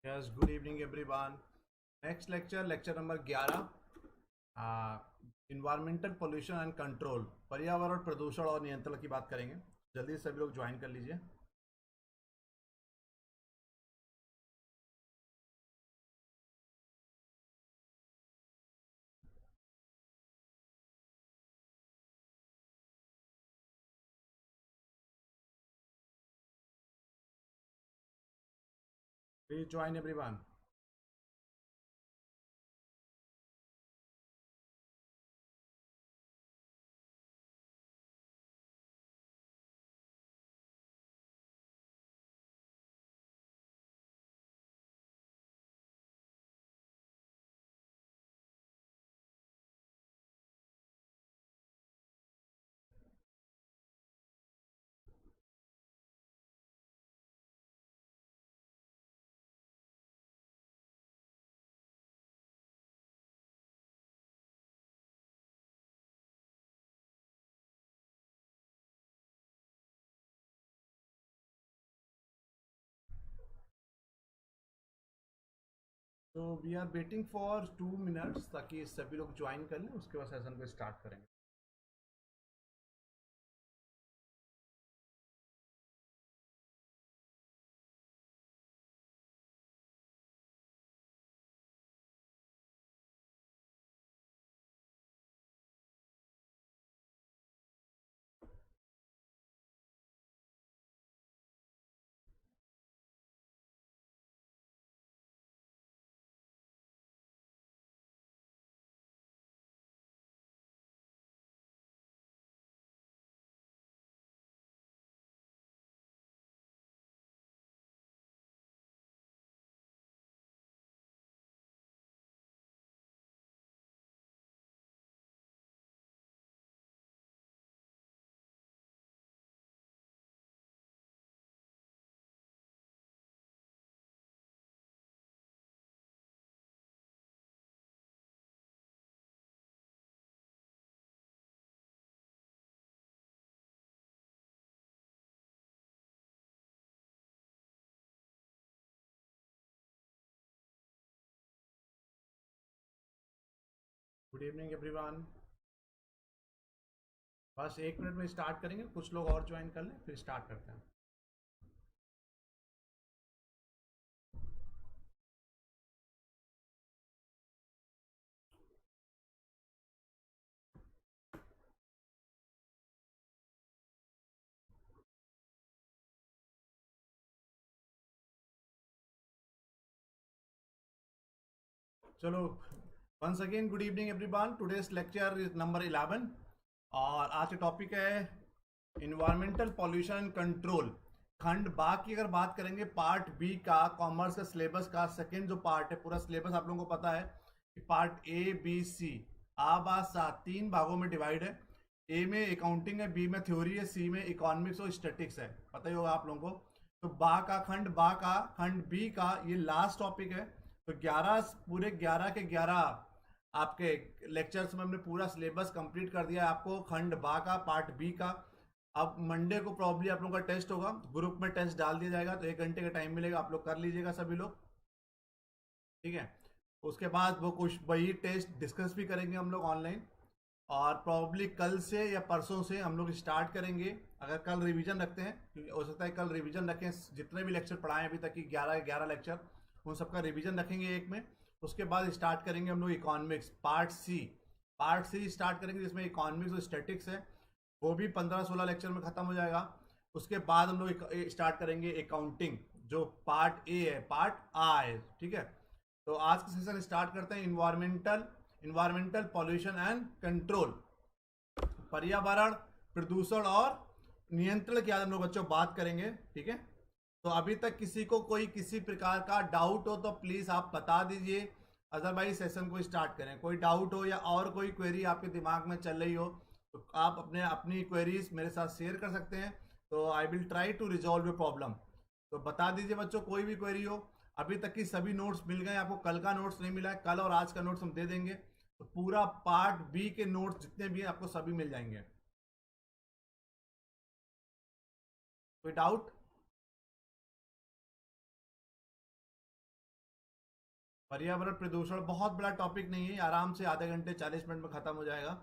Yes, good evening everyone. Next lecture number 11, environmental pollution and control, पर्यावरण प्रदूषण और नियंत्रण की बात करेंगे। जल्दी से सभी लोग ज्वाइन कर लीजिए। Please join everyone. तो we are waiting for 2 minutes ताकि सभी लोग ज्वाइन कर लें, उसके बाद सेशन को स्टार्ट करेंगे। Good evening everyone. बस 1 मिनट में स्टार्ट करेंगे, कुछ लोग और ज्वाइन कर लें फिर स्टार्ट करते हैं। चलो, once again good evening everyone. Today's lecture is number 11 और आज का टॉपिक है इन्वायरमेंटल पॉल्यूशन कंट्रोल। खंड बा की अगर बात करेंगे, पार्ट बी का, कॉमर्स का सिलेबस का सेकेंड जो पार्ट है, पूरा सिलेबस आप लोगों को पता है कि पार्ट ए बी सी, आ बा सा, 3 भागों में डिवाइड है। ए में अकाउंटिंग है, बी में थ्योरी है, सी में इकोनॉमिक्स और स्टैटिक्स है, पता ही होगा आप लोगों को। तो बा का खंड बी का ये लास्ट टॉपिक है। तो 11 पूरे 11 के 11 आपके लेक्चर्स में हमने पूरा सिलेबस कंप्लीट कर दिया है आपको, खंड बा का, पार्ट बी का। अब मंडे को प्रॉब्ली आप लोगों का टेस्ट होगा, ग्रुप में टेस्ट डाल दिया जाएगा, तो 1 घंटे का टाइम मिलेगा, आप लोग कर लीजिएगा सभी लोग, ठीक है। उसके बाद वो कुछ वही टेस्ट डिस्कस भी करेंगे हम लोग ऑनलाइन, और प्रॉब्ली कल से या परसों से हम लोग स्टार्ट करेंगे। अगर कल रिवीजन रखते हैं, क्योंकि हो सकता है कल रिवीजन रखें, जितने भी लेक्चर पढ़ाए अभी तक की 11 लेक्चर, उन सबका रिवीजन रखेंगे एक में। उसके बाद स्टार्ट करेंगे हम लोग इकोनॉमिक्स पार्ट सी स्टार्ट करेंगे, जिसमें इकोनॉमिक्स और स्टैटिक्स है, वो भी 15-16 लेक्चर में खत्म हो जाएगा। उसके बाद हम लोग स्टार्ट करेंगे अकाउंटिंग, जो पार्ट ए है, पार्ट आ है, ठीक है। तो आज का सेशन स्टार्ट करते हैं, इन्वायरमेंटल पॉल्यूशन एंड कंट्रोल, पर्यावरण प्रदूषण और नियंत्रण की आज हम लोग बच्चों बात करेंगे, ठीक है। तो अभी तक किसी को कोई किसी प्रकार का डाउट हो तो प्लीज आप बता दीजिए, अदरवाइज सेशन को स्टार्ट करें। कोई डाउट हो या और कोई क्वेरी आपके दिमाग में चल रही हो तो आप अपनी क्वेरीज मेरे साथ शेयर कर सकते हैं, तो I will try to resolve your problem. तो बता दीजिए बच्चों, कोई भी क्वेरी हो। अभी तक की सभी नोट्स मिल गए आपको, कल का नोट्स नहीं मिला है, कल और आज का नोट्स हम दे देंगे। तो पूरा पार्ट बी के नोट्स जितने भी हैं आपको सभी मिल जाएंगे। कोई डाउट? पर्यावरण प्रदूषण बहुत बड़ा टॉपिक नहीं है, आराम से आधे घंटे 40 मिनट में खत्म हो जाएगा।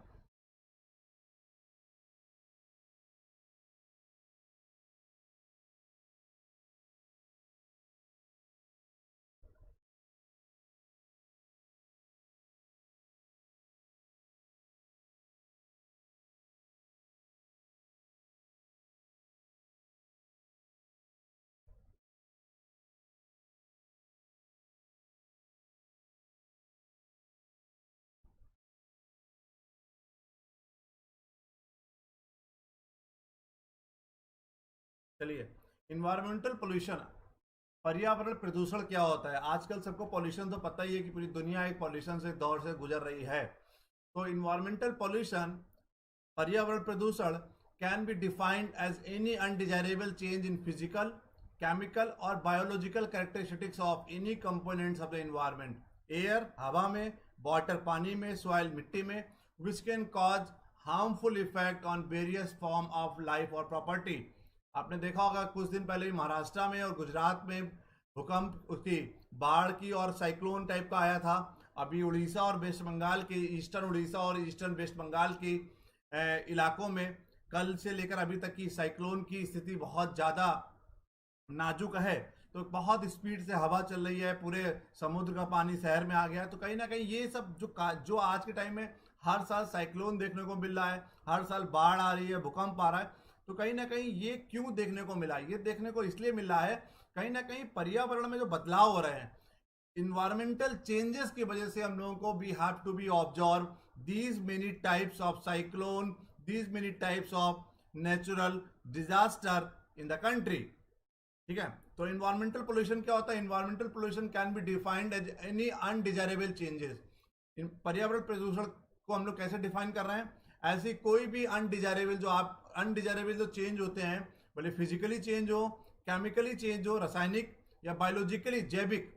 चलिए, इन्वायरमेंटल पोल्यूशन, पर्यावरण प्रदूषण क्या होता है। आजकल सबको पॉल्यूशन तो पता ही है कि पूरी दुनिया एक पॉल्यूशन से दौर से गुजर रही है। तो इन्वायरमेंटल पॉल्यूशन, पर्यावरण प्रदूषण, can be defined as any undesirable change in physical, chemical और biological characteristics of any components of the environment, air हवा में, वाटर पानी में, सॉइल मिट्टी में, which can cause harmful effect on various form of life और property. आपने देखा होगा कुछ दिन पहले ही महाराष्ट्र में और गुजरात में भूकंप, उसकी बाढ़ की और साइक्लोन टाइप का आया था। अभी उड़ीसा और वेस्ट बंगाल की, ईस्टर्न उड़ीसा और ईस्टर्न वेस्ट बंगाल की इलाकों में कल से लेकर अभी तक की साइक्लोन की स्थिति बहुत ज़्यादा नाजुक है। तो बहुत स्पीड से हवा चल रही है, पूरे समुद्र का पानी शहर में आ गया है। तो कहीं ना कहीं ये सब जो आज के टाइम में हर साल साइक्लोन देखने को मिल रहा है, हर साल बाढ़ आ रही है, भूकंप आ रहा है, तो कहीं ना कहीं ये क्यों देखने को मिला, ये देखने को इसलिए मिल रहा है कहीं ना कहीं पर्यावरण में जो बदलाव हो रहे हैं, इन्वायरमेंटल चेंजेस की वजह से हम लोगों को we have to be observe these many types of cyclone, these many types of natural disaster in the country. ठीक है, तो इन्वायरमेंटल पोल्यूशन क्या होता है। Environmental pollution can be defined as any undesirable changes. पर्यावरण प्रदूषण को हम लोग कैसे डिफाइन कर रहे हैं, ऐसी कोई भी अनडिजायरेबल जो चेंज होते हैं, भले फिजिकली चेंज हो, केमिकली चेंज हो, रासायनिक या बायोलॉजिकली जैविक,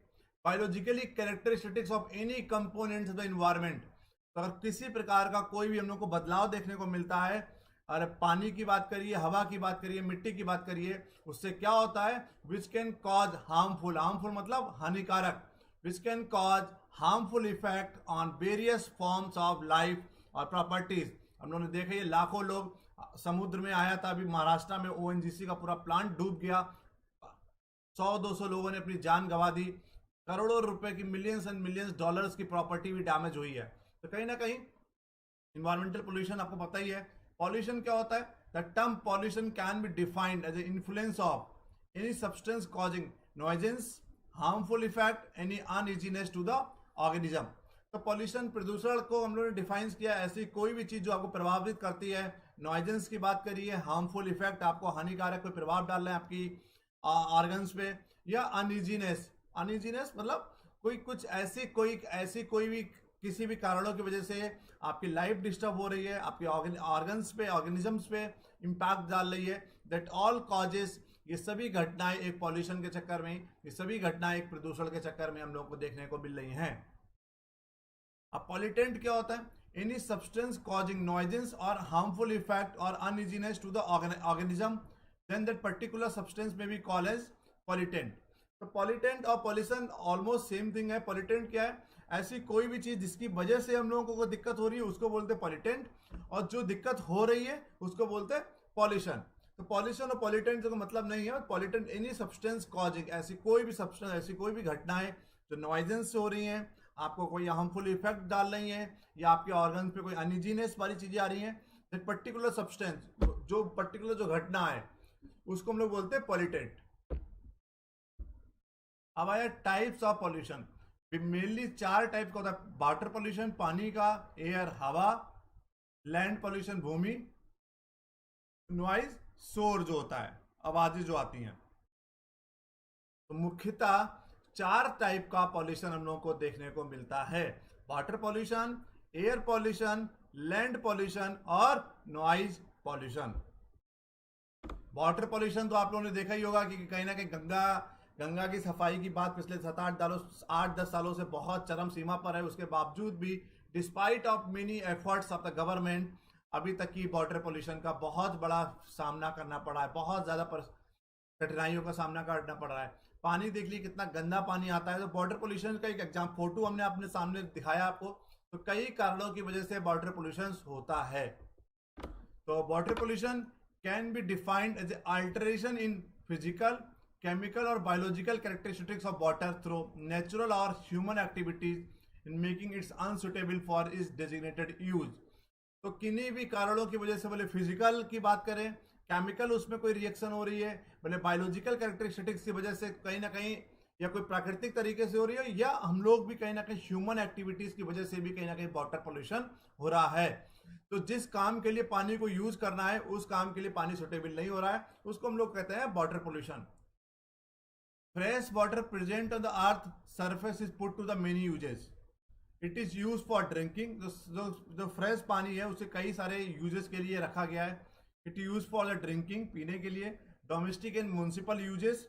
biologically characteristics of any components of the environment. तो अगर किसी प्रकार का कोई भी हम लोग को बदलाव देखने को मिलता है, अरे पानी की बात करिए, हवा की बात करिए, मिट्टी की बात करिए, उससे क्या होता है, विच कैन कॉज हार्मफुल, हार्मफुल मतलब हानिकारक, विच can cause harmful effect on various forms of life और प्रॉपर्टीज। हम लोगों ने देखा ये लाखों लोग समुद्र में आया था, अभी महाराष्ट्र में ओएनजीसी का पूरा प्लांट डूब गया, 100-200 लोगों ने अपनी जान गंवा दी, करोड़ों रुपए की, मिलियंस एंड मिलियंस डॉलर्स की प्रॉपर्टी भी डैमेज हुई है। तो कहीं ना कहीं इन्वायरमेंटल पोल्यूशन आपको पता ही है। पॉल्यूशन क्या होता है, the term pollution can be defined as a influence of any substance causing nuisance, harmful effect, any uneasiness to the organism. तो पॉल्यूशन, प्रदूषण को हम लोगों ने डिफाइन किया ऐसी कोई भी चीज जो आपको प्रभावित करती है। नॉइजेंस की बात करिए, हार्मफुल इफेक्ट, आपको हानिकारक कोई प्रभाव डाल रहे हैं आपकी ऑर्गन्स पे, या अनइजीनेस, अनइजीनेस मतलब ऐसी कोई भी किसी भी कारणों की वजह से आपकी लाइफ डिस्टर्ब हो रही है, आपके ऑर्गन्स पे, ऑर्गेनिजम्स पे इम्पैक्ट डाल रही है, दैट ऑल कॉजेस। ये सभी घटनाएं एक पॉल्यूशन के चक्कर में, ये सभी घटनाएं एक प्रदूषण के चक्कर में हम लोग को देखने को मिल रही हैं। अब पॉल्यूटेंट क्या होता है, एनी सब्सटेंस कॉजिंग नॉइजेंस और हार्मफुल इफेक्ट और uneasiness to the organism, then that particular substance may be called as pollutant. तो पॉल्यूटेंट और पॉल्यूशन ऑलमोस्ट सेम थिंग है। पॉल्यूटेंट क्या है, ऐसी कोई भी चीज जिसकी वजह से हम लोगों को दिक्कत हो रही है उसको बोलते हैं पॉल्यूटेंट, और जो दिक्कत हो रही है उसको बोलते हैं पॉल्यूशन। तो पॉल्यूशन और पॉल्यूटेंट का मतलब नहीं है, पॉल्यूटेंट एनी सब्सटेंस कॉजिंग, ऐसी कोई भी सब्सटेंस, ऐसी कोई भी घटनाएं जो नॉइजेंस से हो रही हैं, आपको कोई हार्मफुल इफेक्ट डाल रही हैं, या आपके ऑर्गन पे कोई अनइजीनेस वाली चीजें आ रही हैं, दैट पर्टिकुलर सब्सटेंस, जो पर्टिकुलर जो घटना है उसको हम लोग बोलते हैं पॉल्यूटेंट। अब आया types of pollution. Mainly 4 type का होता है। वाटर पॉल्यूशन पानी का, एयर हवा, लैंड पॉल्यूशन भूमि, नॉइज शोर जो होता है, आवाजें जो आती हैं। तो मुख्यतः 4 टाइप का पॉल्यूशन हम लोगों को देखने को मिलता है, water pollution, air pollution, land pollution और नॉइज पॉल्यूशन। वाटर पॉल्यूशन तो आप लोगों ने देखा ही होगा कि कहीं ना कहीं गंगा की सफाई की बात पिछले 8-10 सालों से बहुत चरम सीमा पर है। उसके बावजूद भी despite of many efforts of the government अभी तक की वाटर पोल्यूशन का बहुत बड़ा सामना करना पड़ा है, बहुत ज़्यादा कठिनाइयों का सामना करना पड़ रहा है। पानी देख लीजिए कितना गंदा पानी आता है। तो वाटर पोल्यूशन का एक एग्जाम फोटो हमने अपने सामने दिखाया आपको। तो कई कारणों की वजह से वाटर पोल्यूशन होता है। तो water pollution can be defined as alteration in physical, chemical or biological characteristics of water through natural or human activities in making it unsuitable for its designated use। तो किन्हीं भी कारणों की वजह से, बोले फिजिकल की बात करें, केमिकल उसमें कोई रिएक्शन हो रही है, बोले बायोलॉजिकल कैरेक्टरिस्टिक्स की वजह से कहीं ना कहीं, या कोई प्राकृतिक तरीके से हो रही है, या हम लोग भी कहीं ना कहीं ह्यूमन एक्टिविटीज की वजह से भी कहीं ना कहीं वाटर पोल्यूशन हो रहा है। तो जिस काम के लिए पानी को यूज करना है उस काम के लिए पानी सुटेबल नहीं हो रहा है, उसको हम लोग कहते हैं water pollution. Fresh water present on the earth surface is put to the many uses. It is used for drinking। जो फ्रेश पानी है उसे कई सारे यूजेस के लिए रखा गया है। It use for the drinking, पीने के लिए। डोमेस्टिक एंड म्यूनिसिपल यूजेस,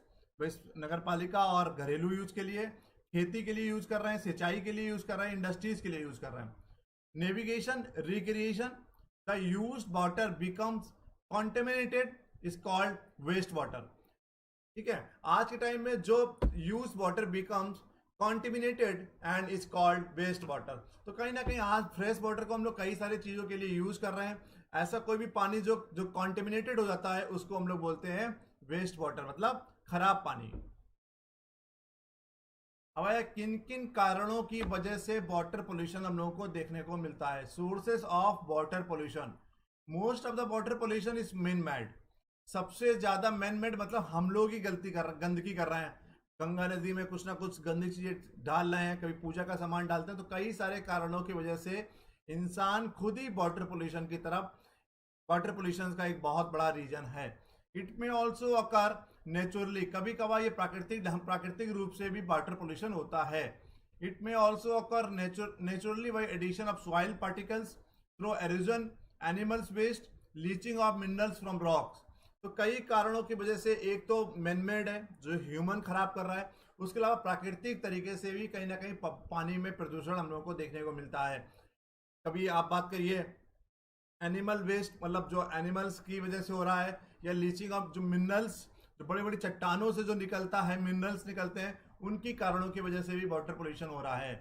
नगर पालिका और घरेलू यूज के लिए। खेती के लिए यूज कर रहे हैं, सिंचाई के लिए यूज कर रहे हैं, इंडस्ट्रीज के लिए यूज कर रहे हैं। Navigation, recreation, the use water becomes contaminated is called waste water. ठीक है, आज के टाइम में जो use water becomes contaminated and is called waste water. तो कहीं ना कहीं आज फ्रेश वाटर को हम लोग कई सारी चीजों के लिए यूज कर रहे हैं। ऐसा कोई भी पानी जो जो कॉन्टेमिनेटेड हो जाता है उसको हम लोग बोलते हैं वेस्ट वाटर, मतलब खराब पानी। अब किन किन कारणों की वजह से वाटर पोल्यूशन हम लोगों को देखने को मिलता है। Sources of water pollution, most of the water pollution is man made. सबसे ज्यादा मैन मेड मतलब हम लोग ही गंदगी कर रहे हैं। गंगा नदी में कुछ ना कुछ गंदी चीजें डाल रहे हैं, कभी पूजा का सामान डालते हैं। तो कई सारे कारणों की वजह से इंसान खुद ही वाटर पोल्यूशन की तरफ, वाटर पोल्यूशन का एक बहुत बड़ा रीजन है। It may also occur naturally, कभी कभार ये प्राकृतिक रूप से भी वाटर पोल्यूशन होता है। It may also occur naturally by addition of soil particles through erosion, animals waste, leaching of minerals from rocks. तो कई कारणों की वजह से, एक तो मैनमेड है जो ह्यूमन खराब कर रहा है, उसके अलावा प्राकृतिक तरीके से भी कहीं ना कहीं पानी में प्रदूषण हम लोगों को देखने को मिलता है। कभी आप बात करिए एनिमल वेस्ट, मतलब जो एनिमल्स की वजह से हो रहा है, या लीचिंग ऑफ जो मिनरल्स, जो बड़ी बड़ी चट्टानों से जो निकलता है, मिनरल्स निकलते हैं, उनकी कारणों की वजह से भी वाटर पोल्यूशन हो रहा है।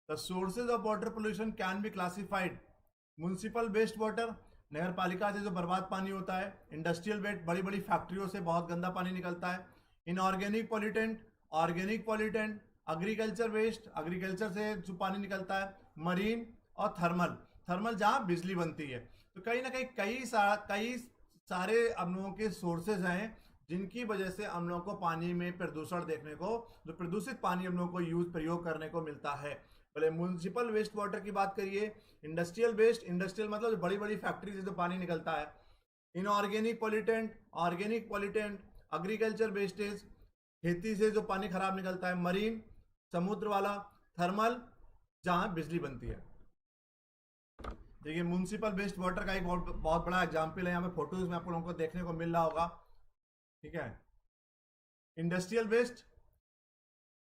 The sources of water pollution can be classified. Municipal waste water, नगर पालिका से जो बर्बाद पानी होता है। इंडस्ट्रियल वेस्ट, बड़ी बड़ी फैक्ट्रियों से बहुत गंदा पानी निकलता है। Inorganic pollutant, organic pollutant, agriculture waste, agriculture से जो पानी निकलता है। मरीन और थर्मल, थर्मल जहाँ बिजली बनती है। तो कहीं ना कहीं कई सारे हम लोगों के सोर्सेज हैं जिनकी वजह से हम लोगों को पानी में प्रदूषण देखने को, जो प्रदूषित पानी हम लोगों को प्रयोग करने को मिलता है। पहले म्युनिसिपल वेस्ट वाटर की बात करिए, इंडस्ट्रियल वेस्ट, इंडस्ट्रियल मतलब बड़ी बड़ी फैक्ट्री से जो पानी निकलता है। Inorganic pollutant, organic pollutant, agriculture wastage, खेती से जो पानी खराब निकलता है। मरीन, समुद्र वाला। थर्मल, जहां बिजली बनती है। देखिए म्युनिसिपल वेस्ट वाटर का एक बहुत बड़ा एग्जाम्पल है, यहाँ पे फोटोज में आप लोगों को देखने को मिल रहा होगा। ठीक है, industrial waste,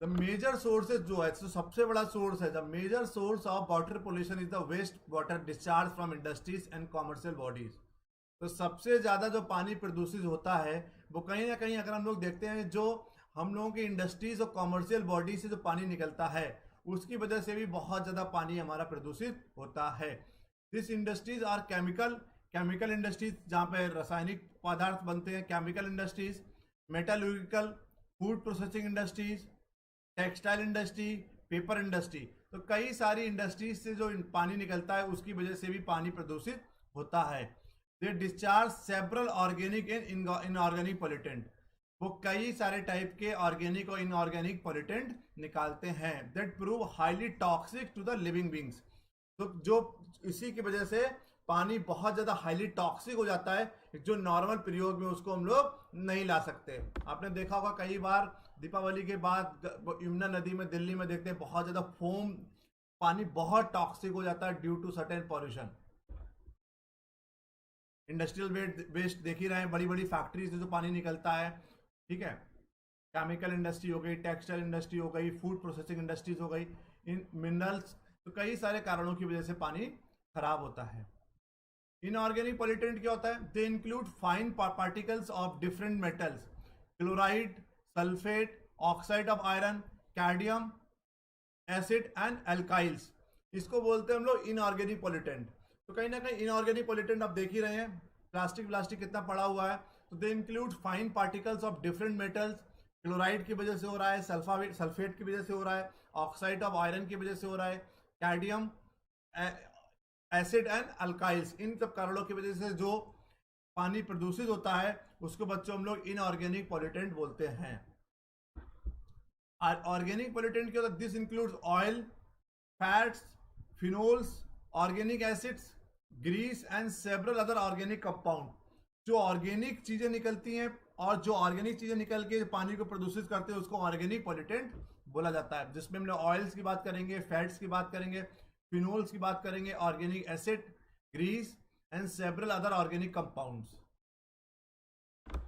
the major sources जो है, तो सबसे बड़ा सोर्स है, the major source of water pollution is the waste water discharge from industries and commercial bodies. तो सबसे ज्यादा जो पानी प्रदूषित होता है वो कहीं ना कहीं, अगर हम लोग देखते हैं, जो हम लोगों की इंडस्ट्रीज और कॉमर्शियल बॉडी से जो पानी निकलता है उसकी वजह से भी बहुत ज्यादा पानी हमारा प्रदूषित होता है। This industries are chemical industries, जहाँ पे रासायनिक पदार्थ बनते हैं, chemical industries, metallurgical, food processing industries, textile industry, paper industry. तो कई सारी इंडस्ट्रीज से जो पानी निकलता है उसकी वजह से भी पानी प्रदूषित होता है। They discharge several organic and inorganic pollutant. वो कई सारे टाइप के ऑर्गेनिक और इनऑर्गेनिक पॉल्यूटेंट निकालते हैं that prove highly toxic to the living beings. तो जो इसी की वजह से पानी बहुत ज्यादा हाईली टॉक्सिक हो जाता है, जो नॉर्मल प्रयोग में उसको हम लोग नहीं ला सकते। आपने देखा होगा कई बार दीपावली के बाद यमुना नदी में, दिल्ली में देखते हैं बहुत ज्यादा फोम, पानी बहुत टॉक्सिक हो जाता है due to certain pollution. Industrial waste देख ही रहे हैं, बड़ी बड़ी फैक्ट्री से जो पानी निकलता है। ठीक है, केमिकल इंडस्ट्री हो गई, टेक्सटाइल इंडस्ट्री हो गई, फूड प्रोसेसिंग इंडस्ट्रीज हो गई, इन मिनरल्स। तो कई सारे कारणों की वजह से पानी खराब होता है। इनऑर्गेनिक पॉल्यूटेंट क्या होता है? They include fine particles of different metals. Chloride, sulphate, oxide of iron, cadmium, acid and alkyls. इसको बोलते हैं हम लोग इनऑर्गेनिक पॉल्यूटेंट। तो कहीं ना कहीं इनऑर्गेनिक पॉल्यूटेंट आप देख ही रहे हैं, प्लास्टिक प्लास्टिक कितना पड़ा हुआ है। तो दे include fine particles of different metals. Chloride की वजह से हो रहा है, सल्फेट की वजह से हो रहा है, ऑक्साइड ऑफ आयरन की वजह से हो रहा है, कैडमियम, एसिड एंड अल्काइल्स। इन सब कारणों की वजह से जो पानी प्रदूषित होता है उसको बच्चों हम लोग इनऑर्गेनिक पॉल्यूटेंट बोलते हैं। ऑर्गेनिक पॉल्यूटेंट क्या होता है? This includes oil, fats, phenols, organic acids, grease and several other organic compound. जो ऑर्गेनिक चीजें निकलती हैं और जो ऑर्गेनिक चीजें निकल के पानी को प्रदूषित करते हैं उसको ऑर्गेनिक पॉल्यूटेंट बोला जाता है, जिसमें हम लोग ऑयल्स की बात करेंगे, फैट्स की बात करेंगे, फिनोल्स की बात करेंगे, organic acid, grease and several other organic compounds.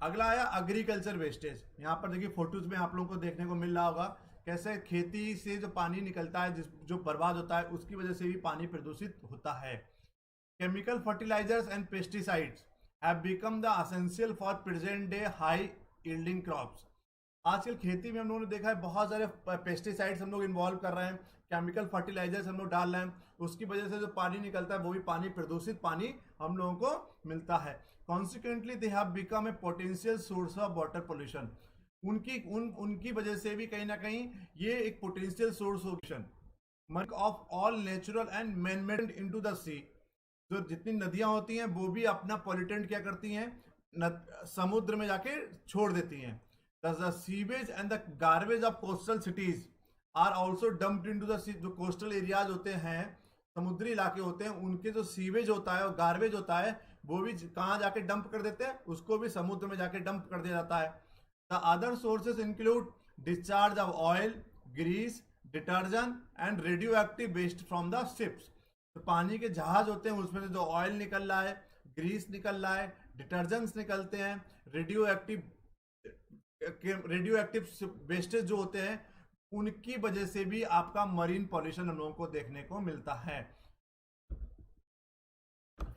अगला आया एग्रीकल्चर वेस्टेज। यहाँ पर देखिए फोटोज में आप लोगों को देखने को मिल रहा होगा कैसे खेती से जो पानी निकलता है जो बर्बाद होता है उसकी वजह से भी पानी प्रदूषित होता है। Chemical fertilizers and pesticides have become the essential for present day high yielding crops. आजकल खेती में हम लोगों ने देखा है बहुत सारे पेस्टिसाइड्स हम लोग इन्वॉल्व कर रहे हैं, केमिकल फर्टिलाइजर्स हम लोग डाल रहे हैं, उसकी वजह से जो पानी निकलता है वो भी पानी प्रदूषित पानी हम लोगों को मिलता है। Consequently they have become a potential source of water pollution. उनकी वजह से भी कहीं ना कहीं ये एक potential source of all natural and man made into the sea. जो जितनी नदियां होती हैं वो भी अपना पॉल्यूटेंट क्या करती हैं, समुद्र में जाके छोड़ देती हैं। The sewage and the garbage of coastal cities are also dumped into the sea। जो कोस्टल एरियाज होते हैं, समुद्री इलाके होते हैं, उनके जो सीवेज होता है और गार्बेज होता है वो भी कहाँ जाके डंप कर देते हैं, उसको भी समुद्र में जाके डंप कर दिया जाता है। The other sources include discharge of oil, grease, detergent and radioactive waste from the ships. तो पानी के जहाज होते हैं उसमें से जो ऑयल निकल रहा है, ग्रीस निकल रहा है, डिटर्जेंट्स निकलते हैं, रेडियो एक्टिव वेस्टेज जो होते हैं उनकी वजह से भी आपका मरीन पॉल्यूशन हम लोगों को देखने को मिलता है।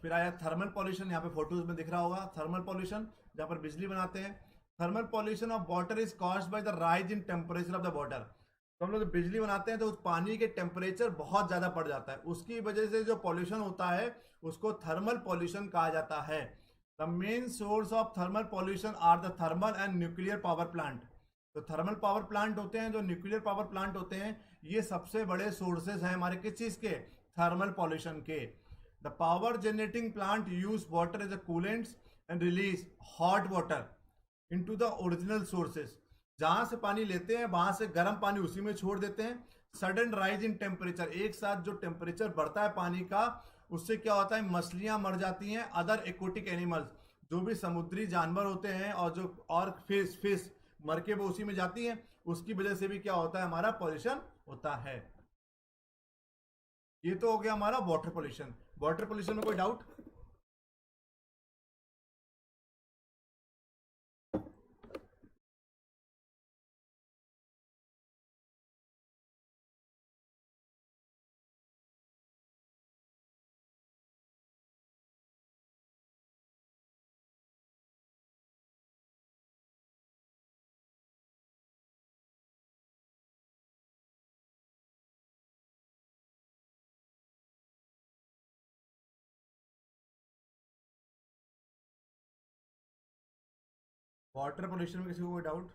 फिर आया थर्मल पॉल्यूशन। यहाँ पे फोटोज में दिख रहा होगा थर्मल पॉल्यूशन, जहां पर बिजली बनाते हैं। Thermal pollution of water is caused by the rise in temperature of the water. तो हम लोग बिजली बनाते हैं तो उस पानी के टेम्परेचर बहुत ज्यादा बढ़ जाता है, उसकी वजह से जो पॉल्यूशन होता है उसको थर्मल पॉल्यूशन कहा जाता है। The main source of thermal pollution are the thermal and nuclear power plant। तो थर्मल पावर प्लांट होते हैं, जो न्यूक्लियर पावर प्लांट होते हैं, ये सबसे बड़े सोर्सेज हैं हमारे किस चीज के, थर्मल पॉल्यूशन के। The power generating plant use water as a coolants and release hot water into the original sources. जहां से पानी लेते हैं वहां से गर्म पानी उसी में छोड़ देते हैं। सडन राइज इन टेम्परेचर, एक साथ जो टेम्परेचर बढ़ता है पानी का उससे क्या होता है, मछलियां मर जाती हैं, अदर एक्वेटिक एनिमल्स जो भी समुद्री जानवर होते हैं और फिश मर के वो उसी में जाती हैं, उसकी वजह से भी क्या होता है, हमारा पॉल्यूशन होता है। ये तो हो गया हमारा वाटर पॉल्यूशन। वाटर पॉल्यूशन में कोई डाउट? वाटर पॉल्यूशन में किसी को कोई डाउट?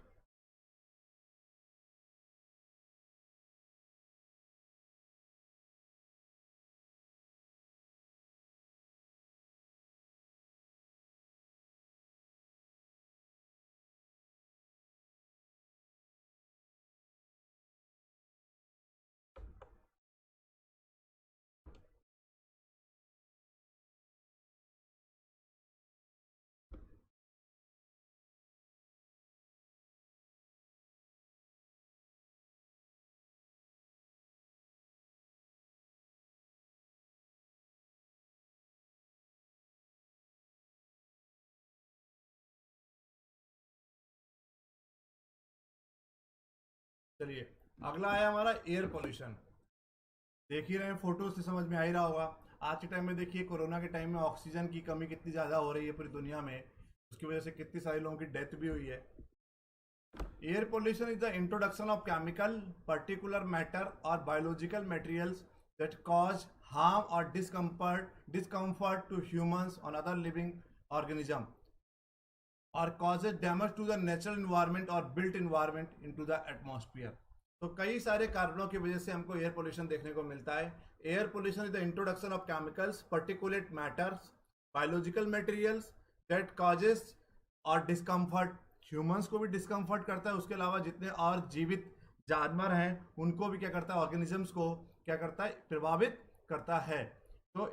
चलिए अगला आया हमारा एयर पॉल्यूशन। देख ही रहे हैं, फोटो से समझ में आ ही रहा होगा। आज के टाइम में देखिए, कोरोना के टाइम में ऑक्सीजन की कमी कितनी ज़्यादा हो रही है पूरी दुनिया में, उसकी वजह से कितनी सारे लोगों की डेथ भी हुई है। Air pollution is the introduction of chemical, particular matter, or biological materials that cause harm or discomfort to humans or other living organism, or causes damage to the natural environment or built environment into the atmosphere. तो कई सारे कारणों की वजह से हमको air pollution देखने को मिलता है. Air pollution is the introduction of chemicals, particulate matters, biological materials that causes और डिस्कम्फर्ट. ह्यूमंस को भी डिस्कम्फर्ट करता है, उसके अलावा जितने और जीवित जानवर हैं उनको भी क्या करता है, ऑर्गेनिजम्स को क्या करता है, प्रभावित करता है. तो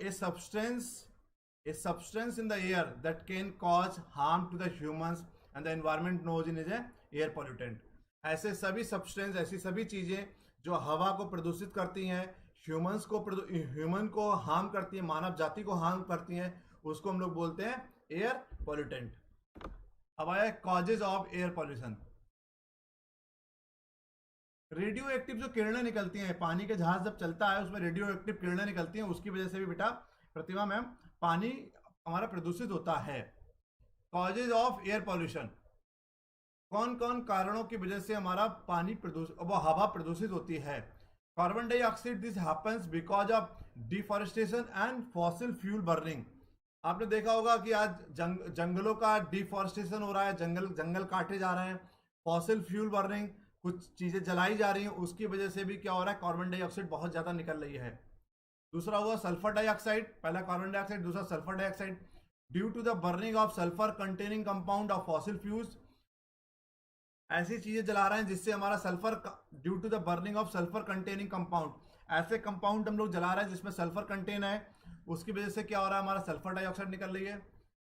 a substance in the air that can cause harm to the humans and the environment known as a air pollutant. ऐसे सभी सब्सटेंस, ऐसी सभी चीजें जो हवा को प्रदूषित करती हैं, ह्यूमन को हार्म करती हैं, मानव जाति को हार्म करती हैं, उसको हम लोग बोलते हैं एयर पॉल्यूटेंट. अब आया causes of air pollution. Radio active जो किरणें निकलती हैं, पानी के जहाज जब चलता है उसमें रेडियो एक्टिव किरणें निकलती हैं, उसकी वजह से भी बेटा प्रतिभा मैम पानी हमारा प्रदूषित होता है. कॉजेज ऑफ एयर पॉल्यूशन, कौन कौन कारणों की वजह से हमारा पानी वो हवा प्रदूषित होती है. Carbon dioxide, this happens because of deforestation and fossil fuel burning. आपने देखा होगा कि आज जंगलों का डिफॉरेस्टेशन हो रहा है, जंगल काटे जा रहे हैं, फॉसिल फ्यूल बर्निंग, कुछ चीजें जलाई जा रही हैं, उसकी वजह से भी क्या हो रहा है, कार्बन डाइऑक्साइड बहुत ज्यादा निकल रही है. दूसरा हुआ सल्फर डाइऑक्साइड, पहला कार्बन डाइऑक्साइड, दूसरा sulphur dioxide. Due to the burning of sulphur containing compound of fossil fuels, ऐसी चीजें जला रहे हैं जिससे हमारा sulphur, due to the burning of sulphur containing compound, ऐसे कंपाउंड हम लोग जला रहे हैं जिसमें सल्फर कंटेन है, उसकी वजह से क्या हो रहा है, हमारा सल्फर डाइऑक्साइड निकल रही है.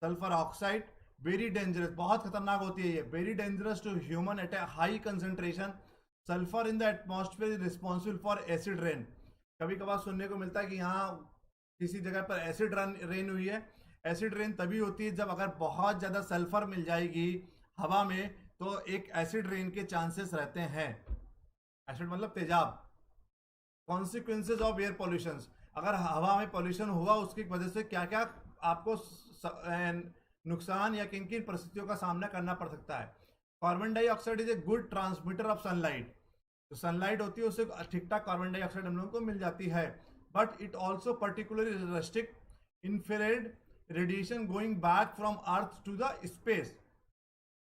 सल्फर ऑक्साइड, वेरी डेंजरस, बहुत खतरनाक होती है ये, very dangerous to human at a high concentration. Sulphur in the atmosphere is responsible for acid rain. कभी कभार सुनने को मिलता है कि यहाँ किसी जगह पर एसिड रेन हुई है. एसिड रेन तभी होती है जब अगर बहुत ज्यादा सल्फर मिल जाएगी हवा में, तो एक एसिड रेन के चांसेस रहते हैं. एसिड मतलब तेजाब. कॉन्सिक्वेंसेज ऑफ एयर पॉल्यूशन, अगर हवा में पॉल्यूशन हुआ उसकी वजह से क्या क्या आपको नुकसान या किन किन परिस्थितियों का सामना करना पड़ सकता है. Carbon dioxide is a good transmitter of sunlight. तो सनलाइट होती है उससे ठीक ठाक कार्बन डाइऑक्साइड हम लोगों को मिल जाती है. But it also particularly restrict infrared radiation going back from earth to the space,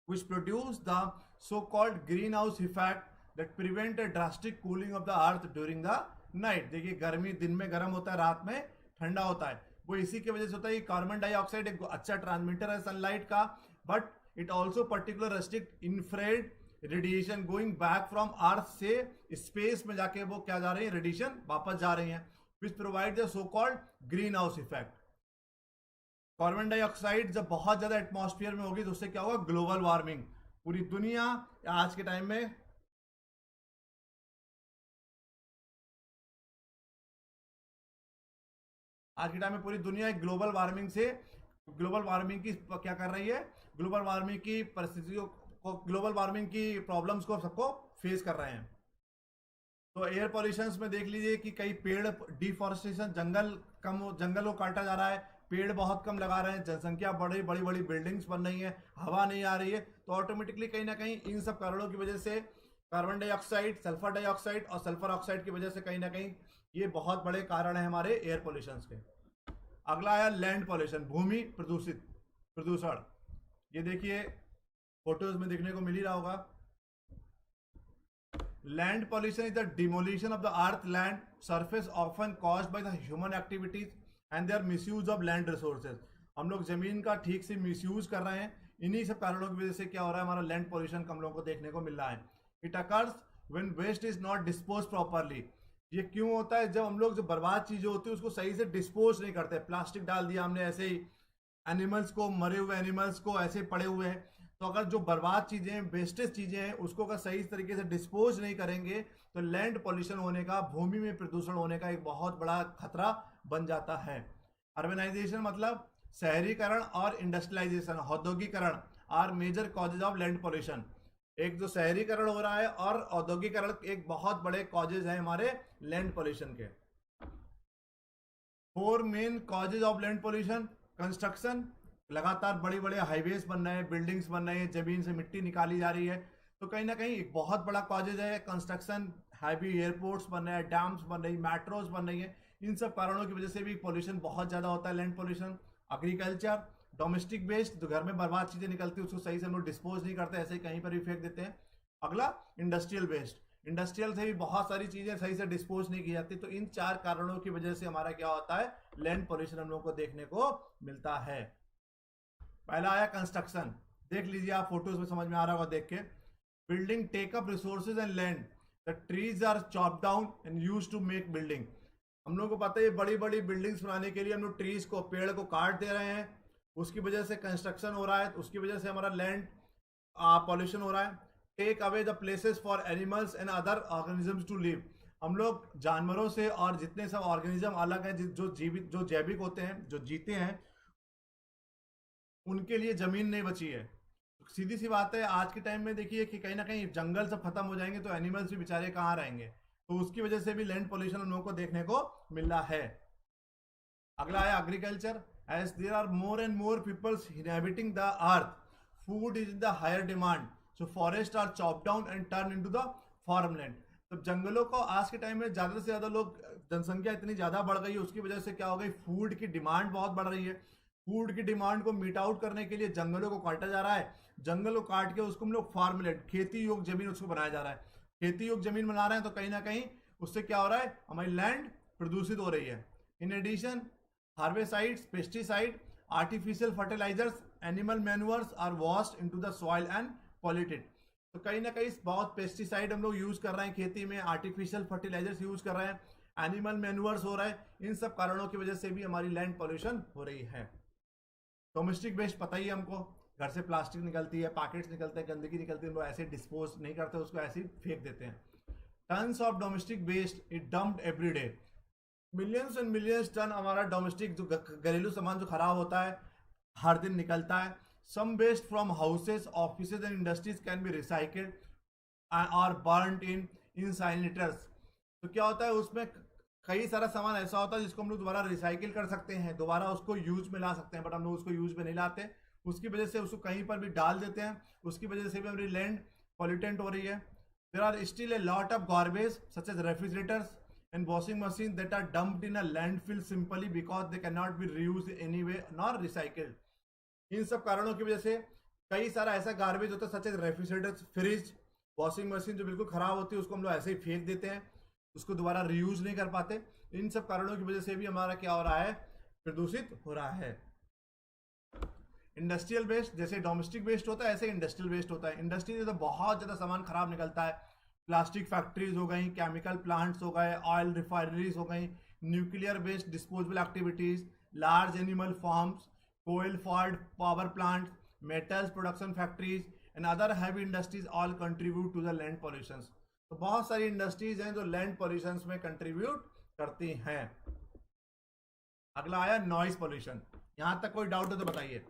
which produce the so-called greenhouse effect that prevent a drastic cooling of the earth during the night. देखिए गर्मी दिन में गर्म होता है, रात में ठंडा होता है, वो इसी की वजह से होता है. कार्बन डाइऑक्साइड एक अच्छा ट्रांसमीटर है सनलाइट का, but it also particular restrict infrared radiation going back from earth, से स्पेस में जाके वो क्या जा रही है, रेडिएशन वापस जा रही है, which provide the so called green house effect. Carbon dioxide जब बहुत ज्यादा एटमॉस्फेयर में होगी तो उससे क्या होगा, ग्लोबल वार्मिंग. पूरी दुनिया आज के टाइम में पूरी दुनिया एक ग्लोबल वार्मिंग की क्या कर रही है, ग्लोबल वार्मिंग की परिस्थितियों को, ग्लोबल वार्मिंग की प्रॉब्लम्स को सबको फेस कर रहे हैं. तो एयर पॉल्यूशन में देख लीजिए कि कई पेड़ डिफॉरेस्टेशन, जंगल को काटा जा रहा है, पेड़ बहुत कम लगा रहे हैं, जनसंख्या बड़ी बड़ी बिल्डिंग्स बन रही हैं, हवा नहीं आ रही है, तो ऑटोमेटिकली कहीं ना कहीं इन सब कारणों की वजह से कार्बन डाइऑक्साइड, सल्फर डाइऑक्साइड और सल्फर ऑक्साइड की वजह से कहीं ना कहीं ये बहुत बड़े कारण है हमारे एयर पॉल्यूशन के. अगला आया लैंड पॉल्यूशन, भूमि प्रदूषण. ये देखिए फोटोज में देखने को मिल ही रहा होगा. Land pollution is the demolition of the earth land surface often caused by the human activities and their misuse of land resources. हम लोग जमीन का ठीक से मिसयूज कर रहे हैं, इन्हीं सब कारणों की वजह से क्या हो रहा है, हमारा लैंड पॉल्यूशन हम लोगों को देखने को मिल रहा है. It occurs when waste is not dispose properly. ये क्यों होता है, जब हम लोग जो बर्बाद चीजें होती है उसको सही से डिस्पोज नहीं करते. प्लास्टिक डाल दिया हमने ऐसे ही, एनिमल्स को, मरे हुए एनिमल्स को ऐसे पड़े हुए हैं, तो अगर जो बर्बाद चीजें, वेस्टेज चीजें हैं, उसको अगर सही तरीके से डिस्पोज नहीं करेंगे तो लैंड पॉल्यूशन होने का, भूमि में प्रदूषण होने का एक बहुत बड़ा खतरा बन जाता है. अर्बनाइजेशन मतलब शहरीकरण और इंडस्ट्रियलाइजेशन, औद्योगिकरण are major causes of land pollution. एक जो शहरीकरण हो रहा है और औद्योगिकरण एक बहुत बड़े कॉजेज हैं हमारे लैंड पॉल्यूशन के. 4 main causes of land pollution. Construction, लगातार बड़े बड़े हाईवेज बन रहे हैं, बिल्डिंग्स बन रहे हैं, जमीन से मिट्टी निकाली जा रही है, तो कहीं ना कहीं एक बहुत बड़ा कॉजेज है कंस्ट्रक्शन, हैवी एयरपोर्ट्स बन रहे हैं, डैम्स बन रही, मेट्रोज बन रही है, इन सब कारणों की वजह से भी पोल्यूशन बहुत ज़्यादा होता है, land pollution. Agriculture, domestic waste, जो घर में बर्बाद चीज़ें निकलती है उसको सही से हम लोग डिस्पोज नहीं करते, ऐसे ही कहीं पर भी फेंक देते हैं। अगला इंडस्ट्रियल वेस्ट, इंडस्ट्रियल से भी बहुत सारी चीज़ें सही से डिस्पोज नहीं की जाती। तो इन चार कारणों की वजह से हमारा क्या होता है, लैंड पोल्यूशन हम लोग को देखने को मिलता है। पहला आया कंस्ट्रक्शन, देख लीजिए आप फोटोज में समझ में आ रहा होगा देख के। Building take up resources and land, the trees are chop down and use to make building. हम लोग को पता है बड़ी बड़ी बिल्डिंग्स बनाने के लिए हम लोग ट्रीज को, पेड़ को काट दे रहे हैं, उसकी वजह से कंस्ट्रक्शन हो रहा है, उसकी वजह से हमारा लैंड पॉल्यूशन हो रहा है। Take away the places for animals and other organisms to live, हम लोग जानवरों से और जितने सब ऑर्गेनिज्म अलग हैं जो जीवित, जो जैविक होते हैं, जो जीते हैं, उनके लिए जमीन नहीं बची है। सीधी सी बात है, आज के टाइम में देखिए कि कहीं ना कहीं जंगल सब खत्म हो जाएंगे तो एनिमल्स भी बेचारे कहाँ रहेंगे, तो उसकी वजह से भी लैंड पोल्यूशन हम लोगों को देखने को मिल रहा है। अगला है agriculture, as there are more and more peoples inhabiting the earth, food is in the higher demand, so forest are chop down and turn into the farmland. तो जंगलों को आज के टाइम में ज्यादा से ज्यादा लोग, जनसंख्या इतनी ज्यादा बढ़ गई है, उसकी वजह से क्या हो गई, फूड की डिमांड बहुत बढ़ रही है। फूड की डिमांड को मीट आउट करने के लिए जंगलों को काटा जा रहा है, जंगल को काट के उसको हम लोग फार्मलैंड, खेती योग्य जमीन उसको बनाया जा रहा है। खेती योग्य जमीन बना रहे हैं तो कहीं ना कहीं उससे क्या हो रहा है, हमारी लैंड प्रदूषित हो रही है। In addition, herbicides, pesticide, artificial fertilizers, animal manures are washed into the soil and polluted। तो कहीं ना कहीं बहुत पेस्टिसाइड हम लोग यूज कर रहे हैं खेती में, आर्टिफिशियल फर्टिलाइजर्स यूज कर रहे हैं, एनिमल मैन्यूअर्स हो रहा है, इन सब कारणों की वजह से भी हमारी लैंड पॉल्यूशन हो रही है। डोमेस्टिक वेस्ट पता ही है हमको, घर से प्लास्टिक निकलती है, पैकेट्स निकलते हैं, गंदगी निकलती है, हम लोग ऐसे डिस्पोज नहीं करते, उसको ऐसे ही फेंक देते हैं। Tons of domestic waste is dumped every day, millions and millions ton हमारा डोमेस्टिक जो घरेलू सामान जो खराब होता है हर दिन निकलता है। Some waste from houses, offices and industries can be recycled और बर्न इन इंसाइनेटर्स। तो क्या होता है, उसमें कई सारा सामान ऐसा होता है जिसको हम लोग दोबारा रिसाइकिल कर सकते हैं, दोबारा उसको यूज में ला सकते हैं, बट हम लोग उसको यूज में नहीं लाते, उसकी वजह से उसको कहीं पर भी डाल देते हैं, उसकी वजह से भी हमारी लैंड पॉल्यूटेंट हो रही है। There are still a lot of garbage such as refrigerators and washing machines that are dumped in a landfill simply because they cannot be reused anyway nor recycled। इन सब कारणों की वजह से कई सारा ऐसा गार्बेज होता है such as refrigerator, fridge, washing machine जो बिल्कुल खराब होती है उसको हम लोग ऐसे ही फेंक देते हैं, उसको दोबारा रीयूज नहीं कर पाते। इन सब कारणों की वजह से भी हमारा क्या हो रहा है, प्रदूषित हो रहा है। इंडस्ट्रियल वेस्ट, जैसे डोमेस्टिक वेस्ट होता है ऐसे इंडस्ट्रियल वेस्ट होता है। इंडस्ट्री से तो बहुत ज़्यादा सामान खराब निकलता है, प्लास्टिक फैक्ट्रीज हो गई, केमिकल प्लांट्स हो गए, ऑयल रिफाइनरीज हो गई, nuclear waste disposable activities, large animal farms, coal fired power plant, metals production factories and other heavy industries all contribute to the land pollution. तो बहुत सारी इंडस्ट्रीज हैं जो लैंड पॉल्यूशन में कंट्रीब्यूट करती हैं। अगला आया नॉइज पॉल्यूशन, यहां तक कोई डाउट हो तो बताइए।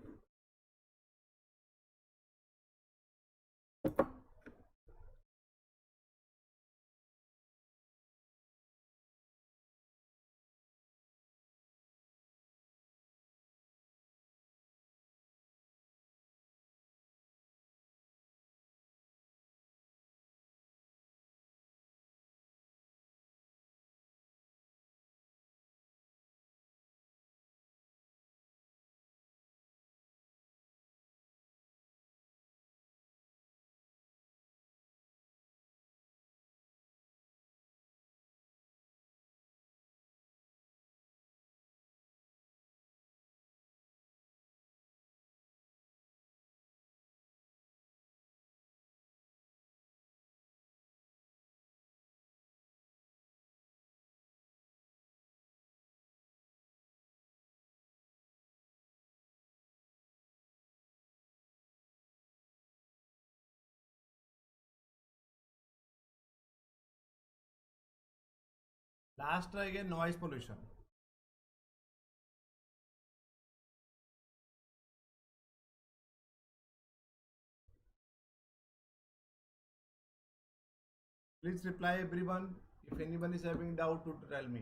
लास्ट रह गया noise pollution. Please reply everyone. If anyone is having doubt to tell me.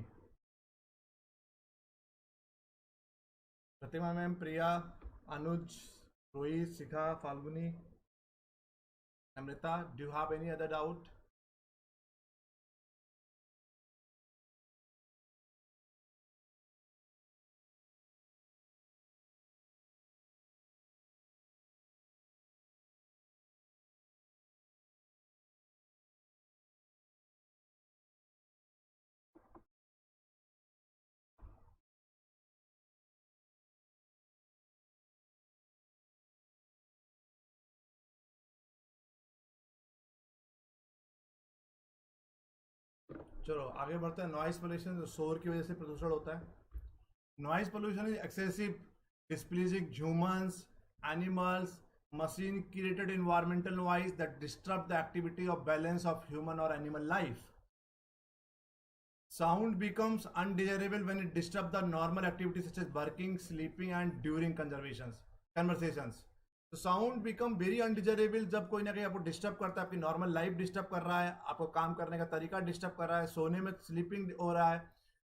Pratima ma'am, Priya, Anuj, Rohit, Shikha, Falguni. Amrita, do you have any other doubt? चलो आगे बढ़ते हैं। नॉइस पोल्यूशन, शोर की वजह से प्रदूषण होता है। Noise pollution is excessive displeasing humans, animals, machine created environmental noise that disrupt the activity of balance of human or animal life. Sound becomes undesirable when it disturbs the normal activities such as working, sleeping and during conversations. तो sound become very undesirable जब कोई ना कहीं आपको disturb करता है, आपकी normal life disturb कर रहा है, आपको काम करने का तरीका डिस्टर्ब कर रहा है, सोने में स्लीपिंग हो रहा है,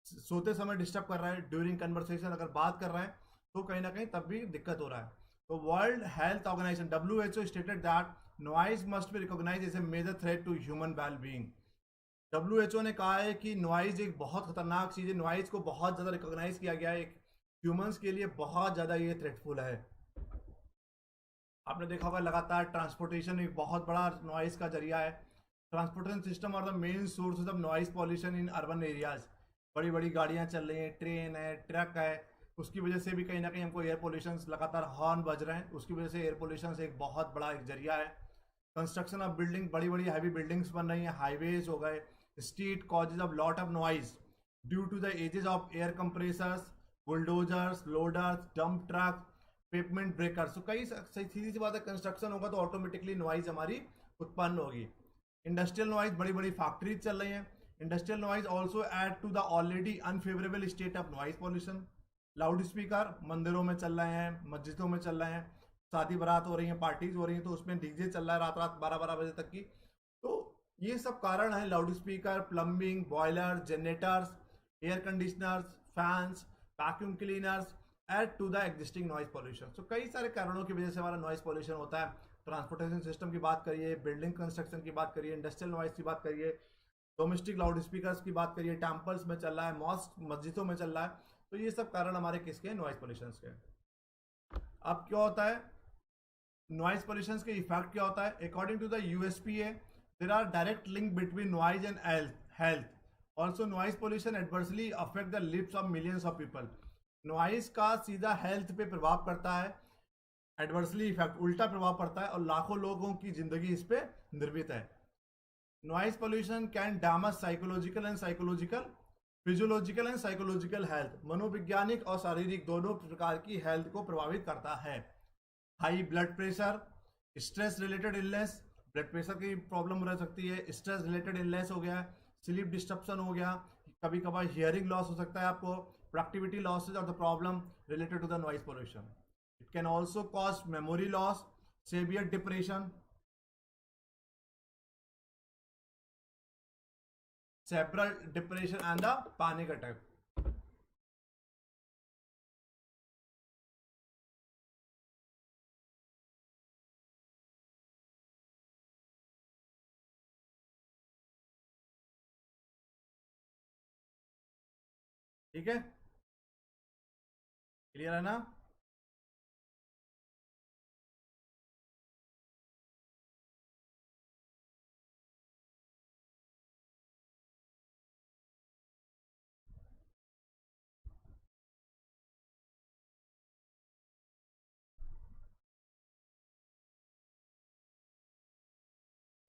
सोते समय डिस्टर्ब कर रहा है, ड्यूरिंग कन्वर्सेशन अगर बात कर रहे हैं तो कहीं ना कहीं तब भी दिक्कत हो रहा है। तो World Health Organization WHO stated that noise must be recognize as a major threat to human well being. WHO ने कहा है कि नॉइज एक बहुत खतरनाक चीज़ है, नॉइज को बहुत ज़्यादा रिकॉग्नाइज किया गया है, एक ह्यूमंस के लिए बहुत ज़्यादा ये थ्रेटफुल है। आपने देखा होगा लगातार ट्रांसपोर्टेशन एक बहुत बड़ा नॉइज का जरिया है। ट्रांसपोर्टेशन सिस्टम और the main source of noise pollution in urban areas. बड़ी बड़ी गाड़ियां चल रही हैं, ट्रेन है, ट्रक है, उसकी वजह से भी कहीं ना कहीं हमको एयर पोल्यूशन, लगातार हॉर्न बज रहे हैं, उसकी वजह से एयर पोल्यूशन एक बहुत बड़ा एक जरिया है। कंस्ट्रक्शन ऑफ बिल्डिंग, बड़ी बड़ी हैवी बिल्डिंग्स बन रही हैं, हाईवेज हो गए, street causes of lot of noise due to the ages of air compressors, bulldozers, loaders, dump truck, pavement breaker. So कई सीधी सी बात है, कंस्ट्रक्शन होगा तो ऑटोमेटिकली नॉइज हमारी उत्पन्न होगी। इंडस्ट्रियल नॉइज, बड़ी बड़ी फैक्ट्रीज चल रही हैं, industrial noise also add to the already unfavourable state of noise pollution. Loud speaker मंदिरों में चल रहे हैं, मस्जिदों में चल रहे हैं, शादी बारात हो रही है, पार्टीज हो रही हैं, तो उसमें डीजे चल रहा है रात रात 12-12 बजे तक की। तो ये सब कारण है, loud speaker, plumbing, boiler, generators, air conditioners, fans, vacuum cleaners add to the existing noise pollution. तो कई सारे कारणों की वजह से हमारा नॉइज पॉल्यूशन होता है। ट्रांसपोर्टेशन सिस्टम की बात करिए, बिल्डिंग कंस्ट्रक्शन की बात करिए, इंडस्ट्रियल नॉइज की बात करिए, डोमेस्टिक लाउड स्पीकर्स की बात करिए, टेम्पल्स में चल रहा है, मॉस्क मस्जिदों में चल रहा है। तो ये सब कारण हमारे किसके, नॉइज पॉल्यूशन के। अब क्या होता है नॉइज पॉल्यूशन के इफेक्ट क्या होता है? According to the USPA there are direct link between noise and health. Also noise pollution adversely affect the lives of millions of people. Noise का सीधा हेल्थ पे प्रभाव पड़ता है, एडवर्सली इफेक्ट, उल्टा प्रभाव पड़ता है, और लाखों लोगों की जिंदगी इस पे निर्मित है। Noise pollution can damage physiological and psychological health. मनोवैज्ञानिक और शारीरिक दोनों प्रकार की हेल्थ को प्रभावित करता है। High blood pressure, stress related illness, blood pressure की प्रॉब्लम रह सकती है, स्ट्रेस रिलेटेड इलनेस हो गया, स्लीप डिस्टर्बन हो गया, कभी कभार हियरिंग लॉस हो सकता है आपको, प्रोडक्टिविटी लॉसेज और the problem related to the noise pollution. It can also cause memory loss, severe depression, cerebral depression and the panic attack. ठीक है, क्लियर है ना?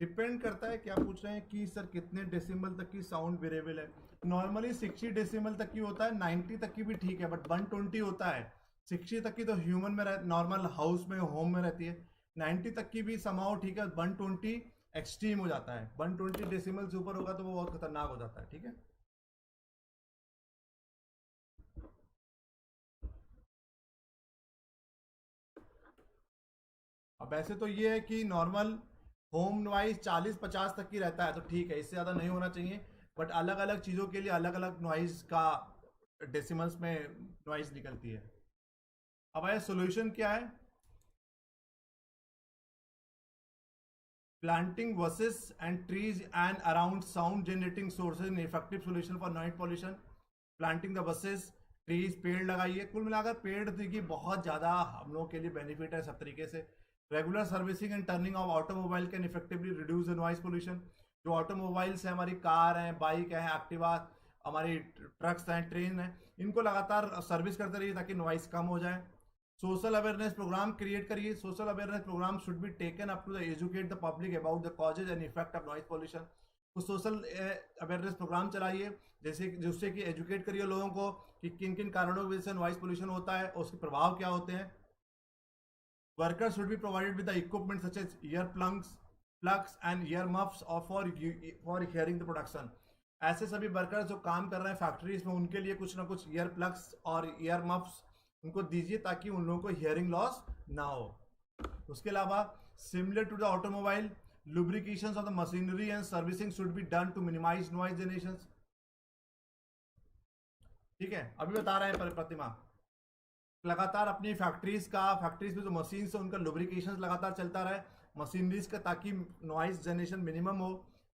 डिपेंड करता है, क्या पूछ रहे हैं कि सर कितने डेसिमल तक की साउंड वेरिएबल है। नॉर्मली 60 डेसिमल तक की होता है, 90 तक की भी ठीक है, बट 120 होता है। 60 तक की तो ह्यूमन में नॉर्मल हाउस में, होम में रहती है। 90 तक की भी समाओ ठीक है, 120 एक्सट्रीम हो जाता है। 120 डेसिमल से ऊपर होगा तो वो बहुत खतरनाक हो जाता है। ठीक है, अब ऐसे तो ये है कि नॉर्मल होम नॉइज 40-50 तक की रहता है, तो ठीक है, इससे ज़्यादा नहीं होना चाहिए। बट अलग अलग चीज़ों के लिए अलग अलग नॉइज का डेसिमल्स में नॉइज निकलती है। अब आया सोल्यूशन क्या है? planting buses and trees and around sound generating sources in effective solution for noise pollution. Planting the buses, trees, पेड़ लगाइए. कुल मिलाकर पेड़ देखिए बहुत ज़्यादा हम लोगों के लिए बेनिफिट है सब तरीके से. Regular servicing and turning of automobile can effectively reduce the noise pollution. जो ऑटोमोबाइल्स हैं, हमारी कार हैं, बाइक हैं, एक्टिवा, हमारी ट्रक्स हैं, ट्रेन हैं, इनको लगातार सर्विस करते रहिए ताकि नॉइज कम हो जाए. सोशल अवेयरनेस प्रोग्राम क्रिएट करिए. Social awareness program should be taken up to the educate the public about the causes and effect of noise pollution. तो सोशल अवेयरनेस प्रोग्राम चलाइए जैसे जिससे कि एजुकेट करिए लोगों को कि किन किन कारणों की वजह से नॉइज पोल्यूशन होता है और उसके प्रभाव क्या होते हैं. Workers should be provided with the equipment such as ear plugs and ear muffs और फॉर हियरिंग द प्रोडक्शन. ऐसे सभी वर्कर्स जो काम कर रहे हैं फैक्ट्रीज में, उनके लिए कुछ ना कुछ ईयर प्लग्स और ईयर मफ्स उनको दीजिए ताकि उन लोगों को हियरिंग लॉस ना हो. उसके अलावा similar to the automobile, lubrications of the machinery and servicing should be done to minimize noise generations. ठीक है, अभी बता रहे हैं प्रतिमा, लगातार अपनी फैक्ट्रीज में जो मशीन है उनका लुब्रिकेशन लगातार चलता रहे मशीनरीज का ताकि नॉइज जनरेशन मिनिमम हो.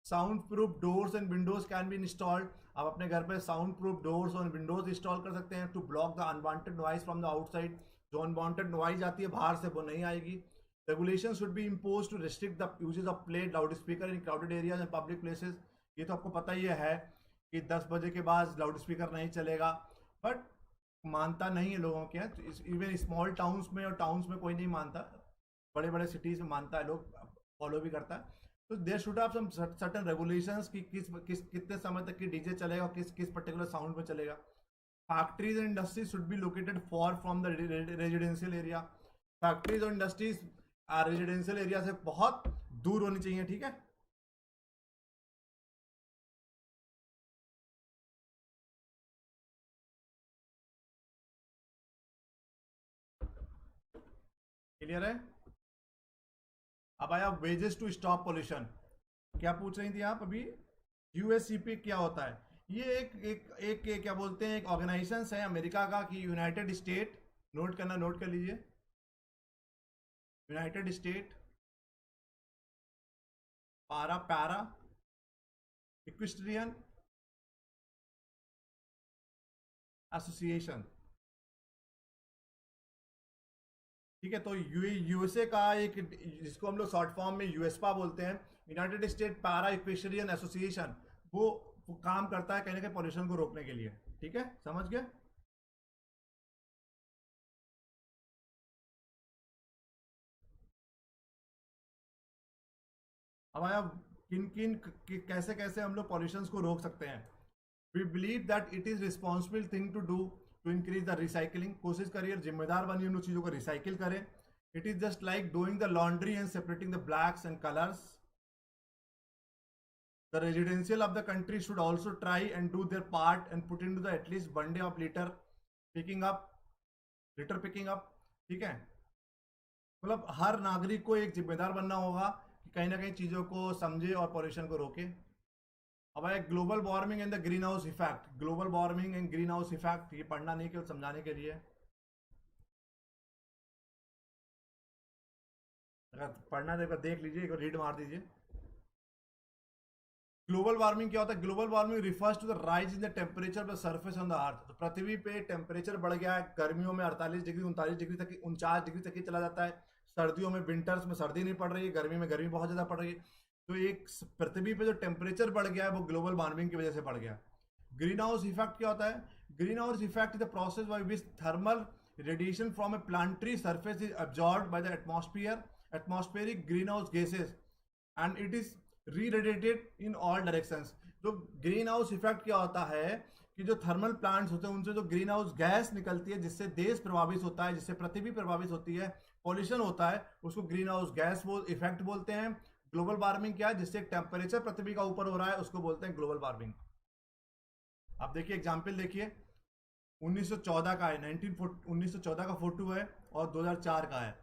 Sound proof doors and windows can be installed. आप अपने घर पे साउंड प्रूफ डोर्स और विंडोज इंस्टॉल कर सकते हैं to block the unwanted noise from the outside. जो अनवांटेड नॉइज आती है बाहर से वो नहीं आएगी. Regulation should be impose to restrict the usages of plate loud speaker in crowded areas and public places. ये तो आपको पता ही है कि 10 बजे के बाद लाउड स्पीकर नहीं चलेगा, बट मानता नहीं है लोगों के. इवन स्मॉल टाउन्स में और टाउन्स में कोई नहीं मानता, बड़े बड़े सिटीज़ में मानता है, लोग फॉलो भी करता है. तो there should have some certain regulations कि कितने समय तक की डीजे चलेगा और किस पर्टिकुलर साउंड में चलेगा. Factories and industries should be located for from the residential area. Factories और इंडस्ट्रीज रेजिडेंशियल एरिया से बहुत दूर होनी चाहिए. ठीक है, क्लियर है. अब आया वेजेस टू स्टॉप पोल्यूशन. क्या पूछ रही थी आप अभी? यूएससीपी क्या होता है? ये एक क्या बोलते हैं, एक ऑर्गेनाइजेशन है अमेरिका का कि यूनाइटेड स्टेट, नोट कर लीजिए, यूनाइटेड स्टेट पैरा इक्विस्ट्रियन एसोसिएशन. ठीक है, तो यूएसए का एक, जिसको हम लोग शॉर्ट फॉर्म में यूएसपा बोलते हैं, United state para equestrian association, वो काम करता है कहीं ना कहीं पॉल्यूशन को रोकने के लिए. ठीक है, समझ गए. अब आया कैसे कैसे हम लोग पॉल्यूशन को रोक सकते हैं. We believe that it is responsible thing to do to increase the recycling. कोशिश करिए, जिम्मेदार बनिए उन चीज़ों को रिसाइकिल करें. It is just like doing the laundry and separating the blacks and colours. The residential of the country should also try and do their part and put in to the at least 1 day of litter picking up. ठीक है, मतलब हर नागरिक को एक जिम्मेदार बनना होगा कि कहीं ना कहीं चीज़ों को समझे और पॉल्यूशन को रोके. अब है global warming and the green house effect. Global warming and green house effect, ये पढ़ना नहीं केवल समझाने के लिए. अगर पढ़ना है तो देख लीजिए, एक रीड मार दीजिए. ग्लोबल वार्मिंग क्या होता है? Global warming refers to the rise in the temperature of the surface on the earth. तो पृथ्वी पे टेम्परेचर बढ़ गया है. गर्मियों में 48 डिग्री 39 डिग्री तक 49 डिग्री तक ही चला जाता है. सर्दियों में, विंटर्स में सर्दी नहीं पड़ रही है, गर्मी में गर्मी बहुत ज़्यादा पड़ रही है. तो एक पृथ्वी पे जो टेम्परेचर बढ़ गया है वो ग्लोबल वार्मिंग की वजह से बढ़ गया. ग्रीन हाउस इफेक्ट क्या होता है? Green house effect is the process by which thermal radiation from a planetary surface is absorbed by the atmospheric green house gases and it is re-radiated in all directions. तो green house effect क्या होता है कि जो thermal plants होते हैं उनसे जो ग्रीन हाउस गैस निकलती है जिससे देश प्रभावित होता है, जिससे पृथ्वी प्रभावित होती है, पॉल्यूशन होता है, उसको ग्रीन हाउस गैस इफेक्ट बोलते हैं. ग्लोबल वार्मिंग क्या है? जिससे टेम्परेचर पृथ्वी का ऊपर हो रहा है उसको बोलते हैं ग्लोबल वार्मिंग. आप देखिए एग्जाम्पल देखिए, 1914 का है, 1914 का फोटो है और 2004 का है.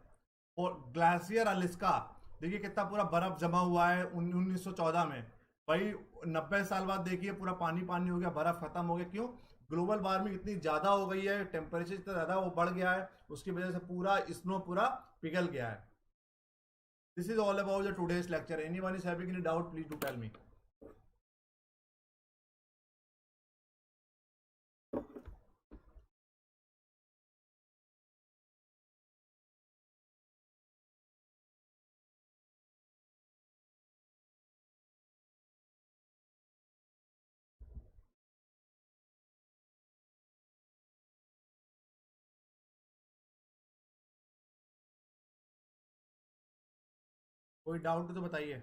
और ग्लेशियर अलास्का देखिए कितना पूरा बर्फ जमा हुआ है 1914 में. भाई 90 साल बाद देखिए पूरा पानी पानी हो गया, बर्फ खत्म हो गया. क्यों? ग्लोबल वार्मिंग इतनी ज़्यादा हो गई है, टेम्परेचर इतना ज़्यादा वो बढ़ गया है, उसकी वजह से पूरा स्नो पूरा पिघल गया है. This is all about the today's lecture. Anyone is having any doubt, please do tell me. कोई डाउट तो बताइए.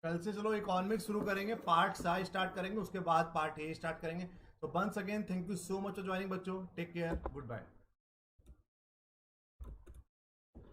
कल से चलो इकोनॉमिक्स शुरू करेंगे, पार्ट सा स्टार्ट करेंगे, उसके बाद पार्ट ए स्टार्ट करेंगे. तो once again thank you so much for joining बच्चों. Take care, good bye.